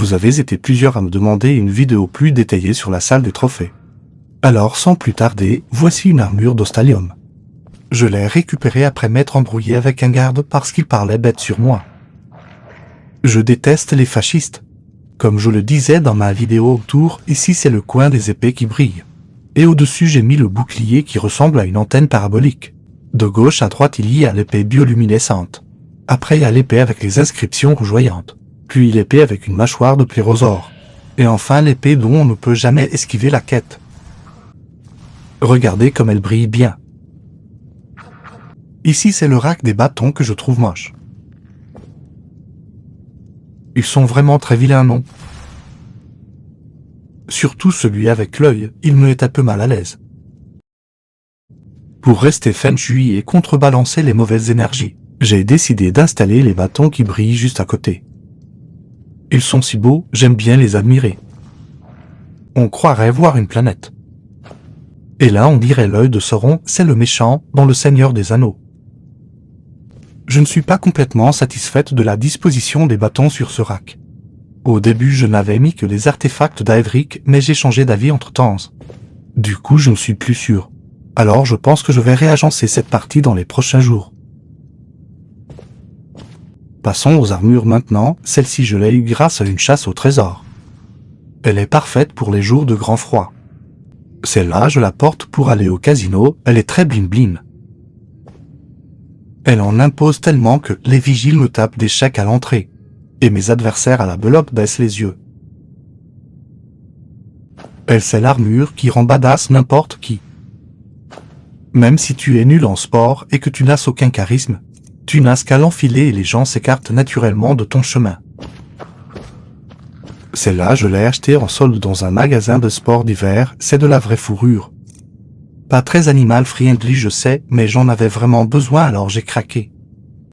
Vous avez été plusieurs à me demander une vidéo plus détaillée sur la salle des trophées. Alors sans plus tarder, voici une armure d'Ostalium. Je l'ai récupérée après m'être embrouillé avec un garde parce qu'il parlait bête sur moi. Je déteste les fascistes. Comme je le disais dans ma vidéo autour, ici c'est le coin des épées qui brille. Et au-dessus j'ai mis le bouclier qui ressemble à une antenne parabolique. De gauche à droite il y a l'épée bioluminescente. Après il y a l'épée avec les inscriptions rougeoyantes. Puis l'épée avec une mâchoire de plérosaure. Et enfin l'épée dont on ne peut jamais esquiver la quête. Regardez comme elle brille bien. Ici c'est le rack des bâtons que je trouve moche. Ils sont vraiment très vilains, non? Surtout celui avec l'œil, il me met un peu mal à l'aise. Pour rester feng shui et contrebalancer les mauvaises énergies, j'ai décidé d'installer les bâtons qui brillent juste à côté. Ils sont si beaux, j'aime bien les admirer. On croirait voir une planète. Et là on dirait l'œil de Sauron, c'est le méchant dans le Seigneur des Anneaux. Je ne suis pas complètement satisfaite de la disposition des bâtons sur ce rack. Au début je n'avais mis que les artefacts d'Aedric, mais j'ai changé d'avis entre-temps. Du coup je ne suis plus sûr. Alors je pense que je vais réagencer cette partie dans les prochains jours. Passons aux armures maintenant, celle-ci je l'ai eue grâce à une chasse au trésor. Elle est parfaite pour les jours de grand froid. Celle-là je la porte pour aller au casino, elle est très bling bling. Elle en impose tellement que les vigiles me tapent des chèques à l'entrée. Et mes adversaires à la belote baissent les yeux. Elle c'est l'armure qui rend badass n'importe qui. Même si tu es nul en sport et que tu n'as aucun charisme, tu n'as qu'à l'enfiler et les gens s'écartent naturellement de ton chemin. Celle-là je l'ai achetée en solde dans un magasin de sport d'hiver, c'est de la vraie fourrure. Pas très animal friendly je sais, mais j'en avais vraiment besoin alors j'ai craqué.